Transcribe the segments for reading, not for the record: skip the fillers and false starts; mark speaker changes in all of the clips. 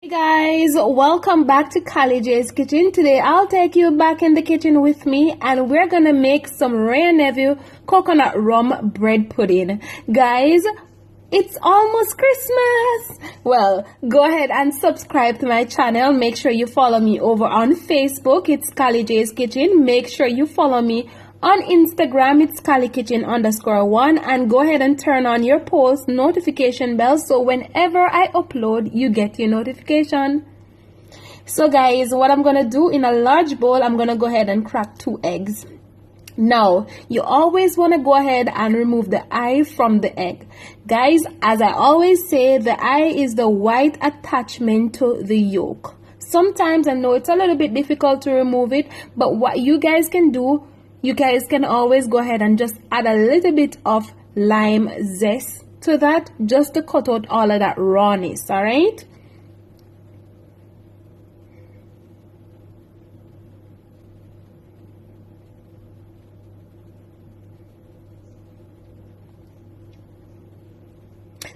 Speaker 1: Hey guys, welcome back to J's Kitchen. Today I'll take you back in the kitchen with me and we're gonna make some Wray and Nephew coconut rum bread pudding. Guys, it's almost Christmas. Well, go ahead and subscribe to my channel. Make sure you follow me over on Facebook. It's J's Kitchen. Make sure you follow me on Instagram. It's CaliKitchen_1, and go ahead and turn on your post notification bell so whenever I upload you get your notification. So guys, what I'm gonna do, in a large bowl I'm gonna go ahead and crack 2 eggs. Now you always want to go ahead and remove the eye from the egg. Guys, as I always say, the eye is the white attachment to the yolk. Sometimes I know it's a little bit difficult to remove it, but what you guys can do, you guys can always go ahead and just add a little bit of lime zest to that, just to cut out all of that rawness. All right.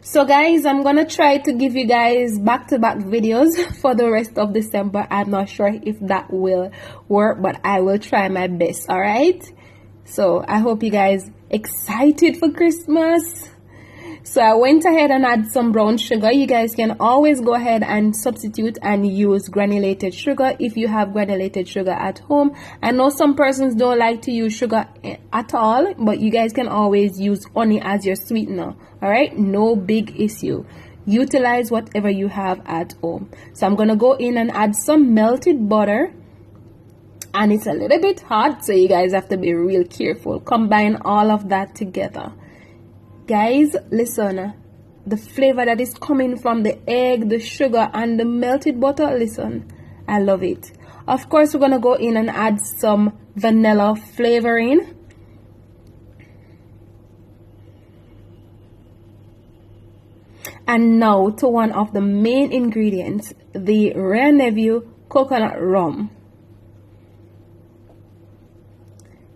Speaker 1: So guys, I'm gonna try to give you guys back-to-back videos for the rest of December. I'm not sure if that will work, but I will try my best. All right, so I hope you guys excited for Christmas. So I went ahead and add some brown sugar. You guys can always go ahead and substitute and use granulated sugar if you have granulated sugar at home. I know some persons don't like to use sugar at all, but you guys can always use honey as your sweetener. All right, no big issue. Utilize whatever you have at home. So I'm gonna go in and add some melted butter, and it's a little bit hot, so you guys have to be real careful. Combine all of that together. Guys, listen, the flavor that is coming from the egg, the sugar, and the melted butter, listen, I love it. Of course, we're gonna go in and add some vanilla flavoring. And now to one of the main ingredients, the Wray and Nephew coconut rum.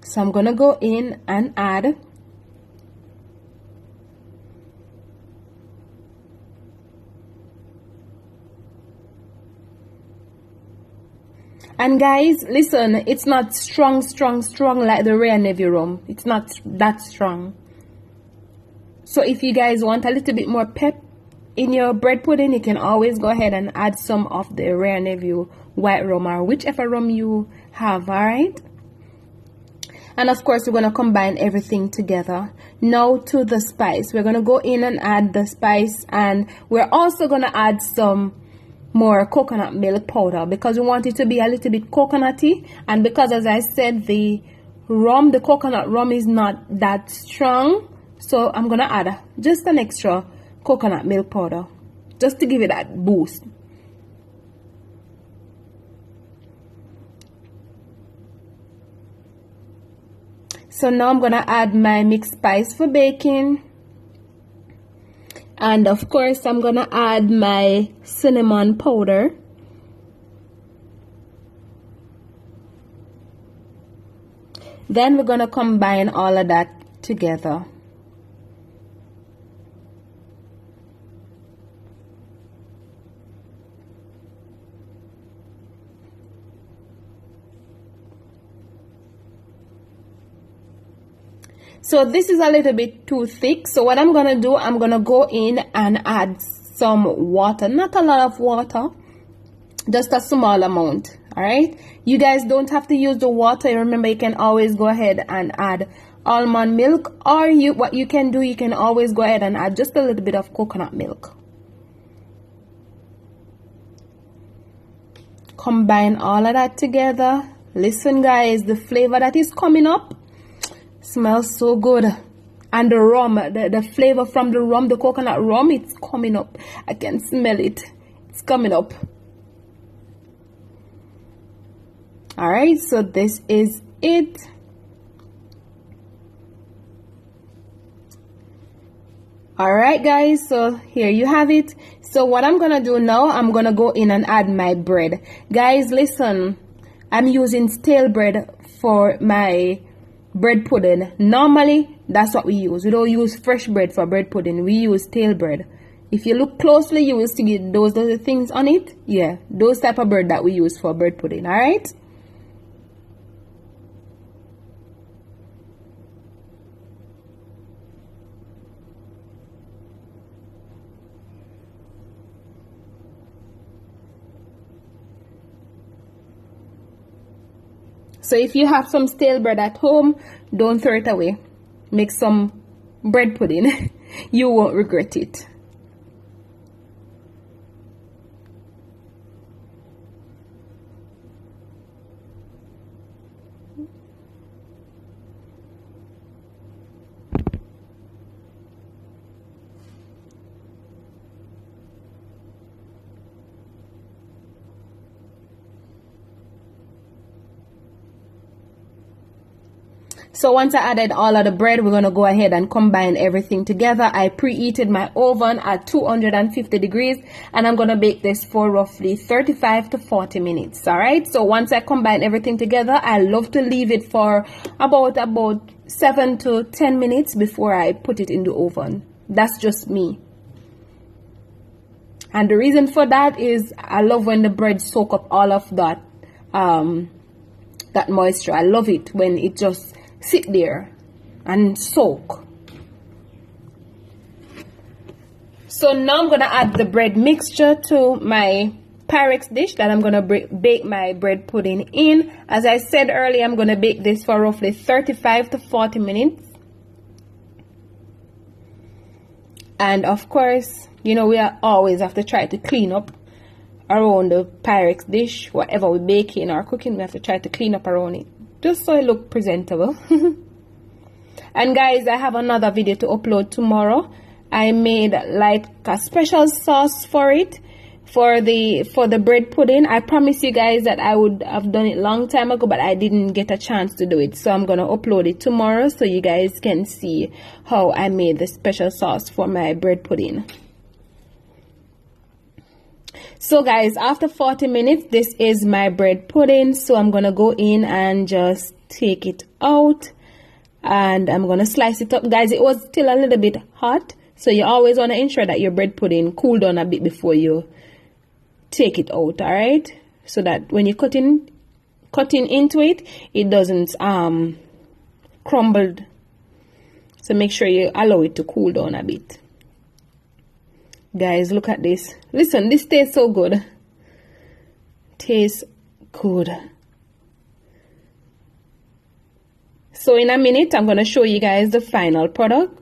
Speaker 1: So I'm gonna go in and add and guys, listen, it's not strong like the Wray and Nephew rum. It's not that strong. So if you guys want a little bit more pep in your bread pudding, you can always go ahead and add some of the Wray and Nephew white rum or whichever rum you have. All right. And of course, we're going to combine everything together. Now to the spice. We're going to go in and add the spice, and we're also going to add some more coconut milk powder because we want it to be a little bit coconutty, and because, as I said, the coconut rum is not that strong, so I'm gonna add just an extra coconut milk powder just to give it that boost. So now I'm gonna add my mixed spice for baking. And of course, I'm gonna add my cinnamon powder. Then we're gonna combine all of that together. So this is a little bit too thick, so what I'm gonna do, I'm gonna go in and add some water, not a lot of water, just a small amount. All right, you guys don't have to use the water. Remember, you can always go ahead and add almond milk, or what you can do, you can always go ahead and add just a little bit of coconut milk. Combine all of that together. Listen guys, the flavor that is coming up smells so good, and the rum, the flavor from the rum, the coconut rum, it's coming up. I can smell it. It's coming up. All right, so this is it. All right guys, so here you have it. So what I'm gonna do now, I'm gonna go in and add my bread. Guys, listen, I'm using stale bread for my bread pudding. Normally that's what we use. We don't use fresh bread for bread pudding. We use stale bread. If you look closely, you will see those little things on it. Yeah, those type of bread that we use for bread pudding. All right. So if you have some stale bread at home, don't throw it away. Make some bread pudding. You won't regret it. So once I added all of the bread, we're going to go ahead and combine everything together. I preheated my oven at 250 degrees and I'm going to bake this for roughly 35 to 40 minutes. All right. So once I combine everything together, I love to leave it for about 7 to 10 minutes before I put it in the oven. That's just me. And the reason for that is I love when the bread soak up all of that, that moisture. I love it when it just sit there and soak. So now I'm gonna add the bread mixture to my Pyrex dish that I'm gonna bake my bread pudding in. As I said earlier, I'm gonna bake this for roughly 35 to 40 minutes. And of course, you know, we always have to try to clean up around the Pyrex dish. Whatever we bake in or cooking, we have to try to clean up around it, just so it look presentable. And guys, I have another video to upload tomorrow. I made like a special sauce for it, for the bread pudding. I promise you guys that I would have done it long time ago, but I didn't get a chance to do it. So I'm gonna upload it tomorrow so you guys can see how I made the special sauce for my bread pudding. So guys, after 40 minutes, this is my bread pudding. So I'm gonna go in and just take it out and I'm gonna slice it up. Guys, it was still a little bit hot, so you always want to ensure that your bread pudding cool down a bit before you take it out. All right, so that when you're cutting into it, it doesn't crumble. So make sure you allow it to cool down a bit. Guys, look at this. Listen, this tastes so good. Tastes good. So in a minute, I'm going to show you guys the final product.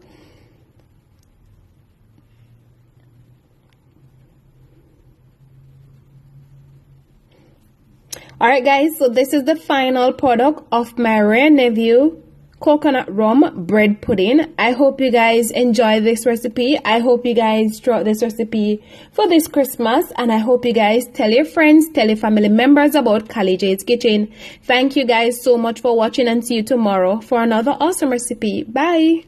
Speaker 1: Alright guys, so this is the final product of my Wray Nephew coconut rum bread pudding. I hope you guys enjoy this recipe. I hope you guys try this recipe for this Christmas, and I hope you guys tell your friends, tell your family members about Callie J's Kitchen. Thank you guys so much for watching, and see you tomorrow for another awesome recipe. Bye.